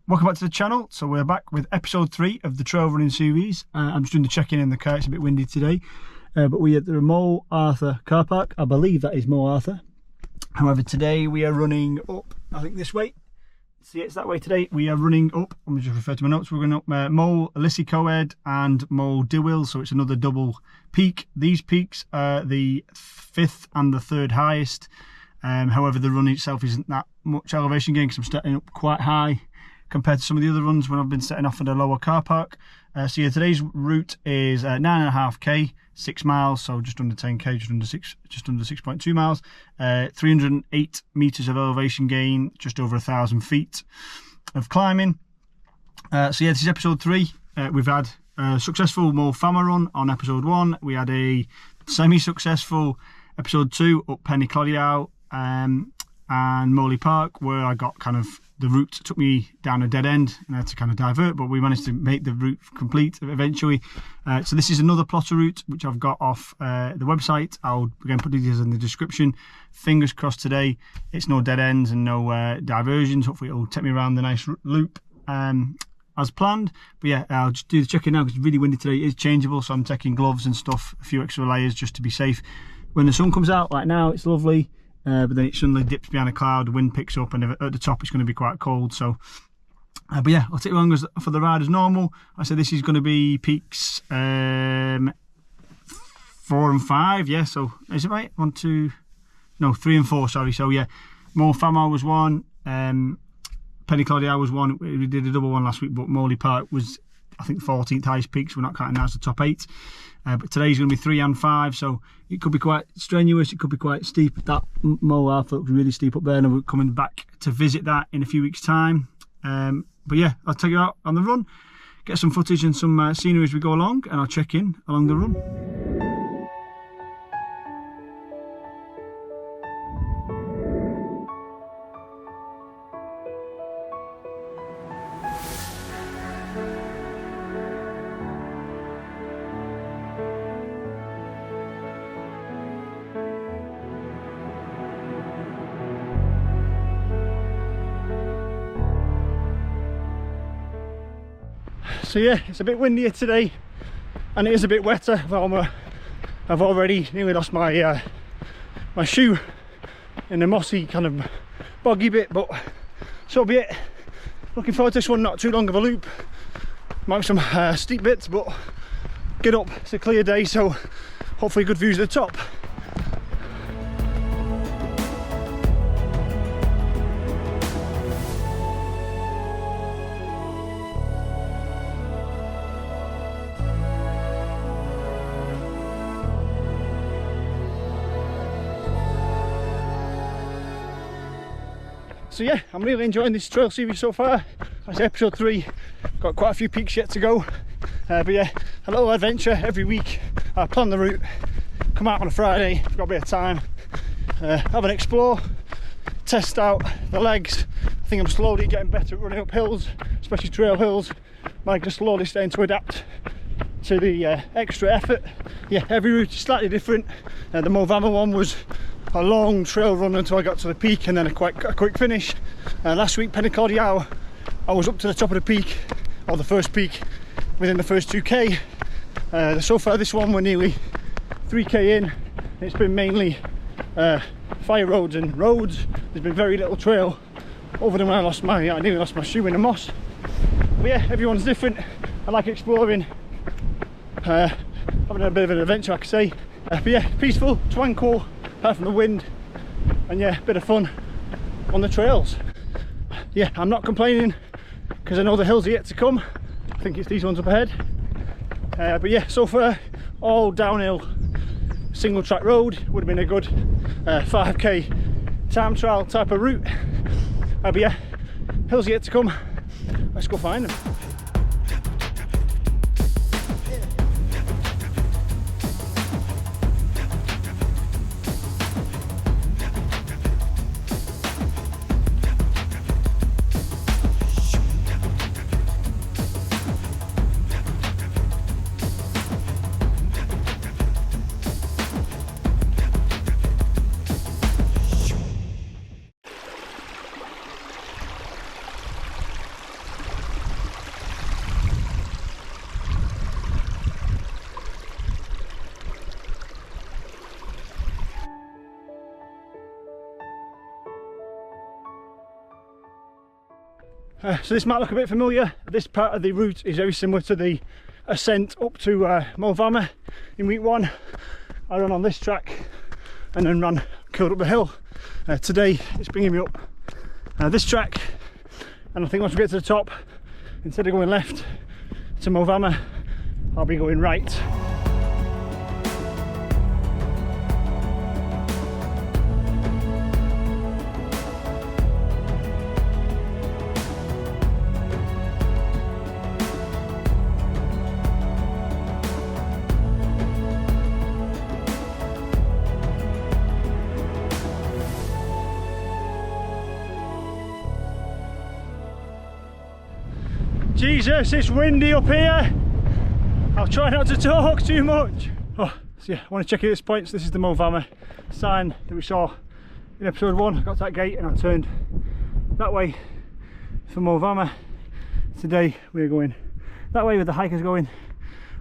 Welcome back to the channel. So we're back with episode 3 of the trail running series. I'm just doing the check-in in the car. It's a bit windy today, but we're at the Moel Llys-y-Coed car park. I believe that is Moel Llys-y. However, today we are running up, I think this way. See, it's that way today. We are running up, let me just refer to my notes, we're going up Moel Llys-y-Coed and Moel Dywyll, so it's another double peak. These peaks are the 5th and the 3rd highest. However, the run itself isn't that much elevation gain because I'm starting up quite high compared to some of the other runs when I've been setting off at a lower car park. So yeah, today's route is 9.5k, 6 miles, so just under 10k, just under 6.2 miles, 308 meters of elevation gain, just over 1,000 feet of climbing. So yeah, this is episode 3. We've had a successful Moel Famma run on episode 1. We had a semi-successful episode 2 up Clwydian and Moel Park, where I got kind of, the route took me down a dead end and I had to kind of divert, but we managed to make the route complete eventually. So this is another plotter route which I've got off the website. I'll again put details in the description. Fingers crossed today it's no dead ends and no diversions. Hopefully it'll take me around the nice loop as planned. But yeah, I'll just do the check-in now because it's really windy today. It is changeable, so I'm taking gloves and stuff, a few extra layers just to be safe. When the sun comes out, like now, it's lovely. But then it suddenly dips behind a cloud, the wind picks up, and at the top it's going to be quite cold. So, but yeah, I'll take you along for the ride as normal. I said this is going to be peaks 4 and 5. Yeah, so is it right? 1, 2, no, 3 and 4. Sorry. So yeah, Moel Famma was 1. Clwydian was 1. We did a double one last week, but Moel Park was, I think, 14th highest peak, so we're not counting that as the top 8. But today's going to be 3 and 5, so it could be quite strenuous, it could be quite steep. That Moel Llys-y-Coed looks really steep up there, and we're coming back to visit that in a few weeks' time. But yeah, I'll take you out on the run, get some footage and some scenery as we go along, and I'll check in along the run. So yeah, it's a bit windier today and it is a bit wetter. I've already nearly lost my my shoe in the mossy kind of boggy bit, but so be it. Looking forward to this one, not too long of a loop. Might be some steep bits, but get up, it's a clear day, so hopefully good views at the top. So yeah, I'm really enjoying this trail series so far. That's episode 3, got quite a few peaks yet to go. But yeah, a little adventure every week. I plan the route, come out on a Friday, I've got a bit of time, have an explore, test out the legs. I think I'm slowly getting better at running up hills, especially trail hills. Like just slowly starting to adapt to the extra effort. Yeah, every route is slightly different. The Moel Famma one was a long trail run until I got to the peak and then a quick finish. Last week, Clwydian, I was up to the top of the peak, or the first peak, within the first 2k. So far this one we're nearly 3k in. It's been mainly fire roads and roads. There's been very little trail, other than when I nearly lost my shoe in the moss. But yeah, everyone's different. I like exploring, having a bit of an adventure, I could say. But yeah, peaceful, tranquil, apart from the wind, and yeah, a bit of fun on the trails. Yeah, I'm not complaining because I know the hills are yet to come. I think it's these ones up ahead. But yeah, so far all downhill, single track road. Would have been a good 5k time trial type of route. But yeah, hills are yet to come. Let's go find them. So this might look a bit familiar. This part of the route is very similar to the ascent up to Moel Llys-y-Coed in week 1. I ran on this track and then curled up the hill. Today it's bringing me up this track, and I think once we get to the top, instead of going left to Moel Llys-y-Coed, I'll be going right. Jesus, it's windy up here. I'll try not to talk too much. Oh, so yeah, I want to check at this point. So this is the Moel Llys-y-Coed sign that we saw in episode 1. I got to that gate and I turned that way for Moel Llys-y-Coed. Today we're going that way with the hikers going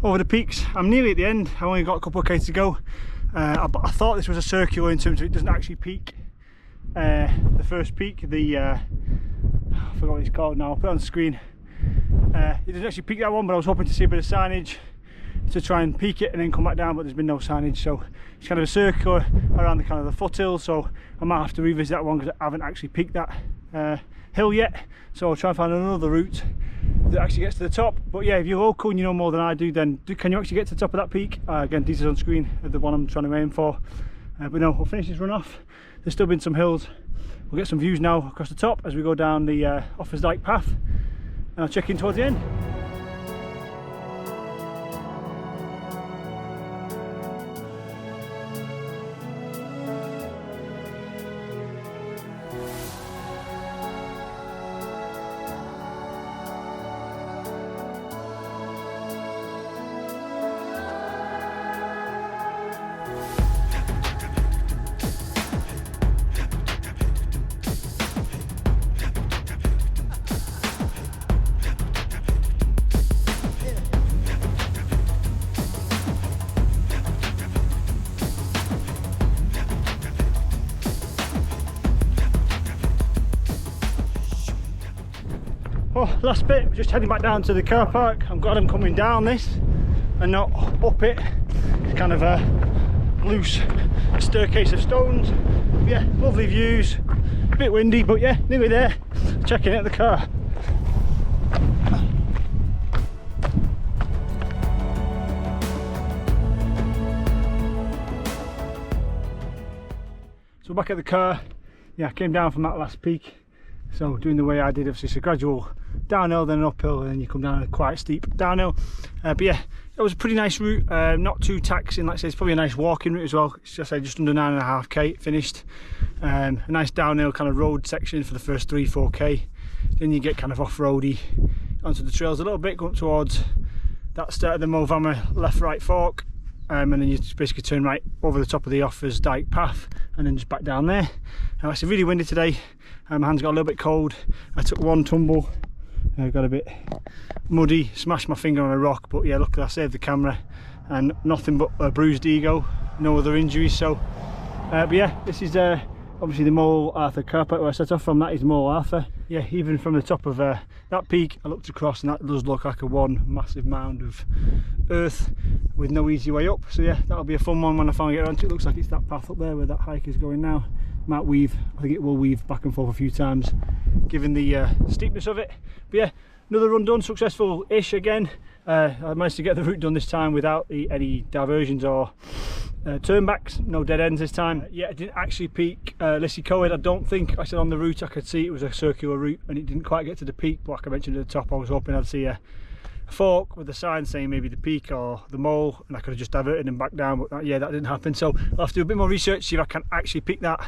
over the peaks. I'm nearly at the end. I've only got a couple of k's to go. I thought this was a circular in terms of it doesn't actually peak. The first peak, I forgot what it's called now. I'll put it on the screen. It doesn't actually peak that one, but I was hoping to see a bit of signage to try and peak it and then come back down, but there's been no signage, so it's kind of a circle around the kind of the foothill. So I might have to revisit that one because I haven't actually peaked that hill yet, so I'll try and find another route that actually gets to the top. But yeah, if you're local and you know more than I do, then can you actually get to the top of that peak? Again, details on screen of the one I'm trying to aim for. But no, we'll finish this run off. There's still been some hills. We'll get some views now across the top as we go down the Offa's Dyke path, and I'll check in towards the end. Oh, last bit, just heading back down to the car park. I'm glad I'm coming down this and not up it. It's kind of a loose staircase of stones. Yeah, lovely views, a bit windy, but yeah, nearly there. Checking out the car. So back at the car, yeah, I came down from that last peak. So doing the way I did, obviously it's a gradual downhill, then an uphill, and then you come down a quite steep downhill. But yeah, it was a pretty nice route, not too taxing. Like I say, it's probably a nice walking route as well. It's just under 9.5k finished. A nice downhill kind of road section for the first 3-4k. Then you get kind of off-roady onto the trails a little bit, going up towards that start of the Moel Llys-y-Coed left-right fork. And then you just basically turn right over the top of the Offa's Dyke path and then just back down there. Now it's really windy today, my hands got a little bit cold. I took one tumble, got a bit muddy, smashed my finger on a rock, but yeah, luckily I saved the camera and nothing but a bruised ego, no other injuries. So but yeah, this is obviously the Moel Llys-y-Coed car park where I set off from. That is Moel Llys-y-Coed. Yeah, even from the top of that peak I looked across and that does look like a one massive mound of earth with no easy way up. So yeah, that'll be a fun one when I finally get onto it. It looks like it's that path up there where that hike is going now. Might weave, I think it will weave back and forth a few times given the steepness of it. But yeah, another run done, successful-ish again. I managed to get the route done this time without any diversions or turnbacks, no dead ends this time. Yeah, it didn't actually peak Llys-y-Coed. I don't think I said on the route I could see it was a circular route and it didn't quite get to the peak, but like I mentioned at the top, I was hoping I'd see a fork with a sign saying maybe the peak or the mole, and I could have just diverted and back down, but yeah, that didn't happen. So I'll have to do a bit more research, see if I can actually pick that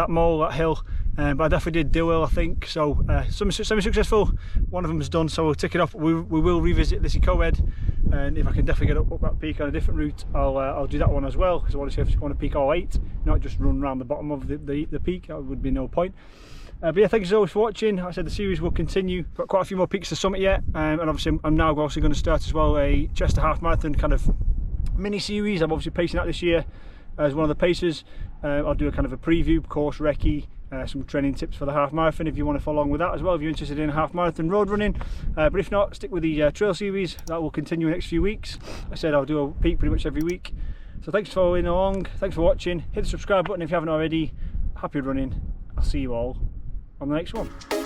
mole, that hill. But I definitely did Dywyll, I think. So semi-successful, one of them is done, so we'll tick it off. We will revisit Llys-y-Coed, and if I can definitely get up that peak on a different route, I'll do that one as well, because I want to see if I want to peak all 8, not just run around the bottom of the peak. That would be no point. But yeah, thank you so much for watching. Like I said, the series will continue. Got quite a few more peaks to summit yet, and obviously I'm now also going to start as well a Chester Half Marathon kind of mini series. I'm obviously pacing that this year as one of the pacers. I'll do a kind of a preview, course recce, some training tips for the half marathon if you want to follow along with that as well, if you're interested in half marathon road running. But if not, stick with the trail series. That will continue in the next few weeks. I said I'll do a peak pretty much every week. So thanks for following along, thanks for watching. Hit the subscribe button if you haven't already. Happy running. I'll see you all on the next one.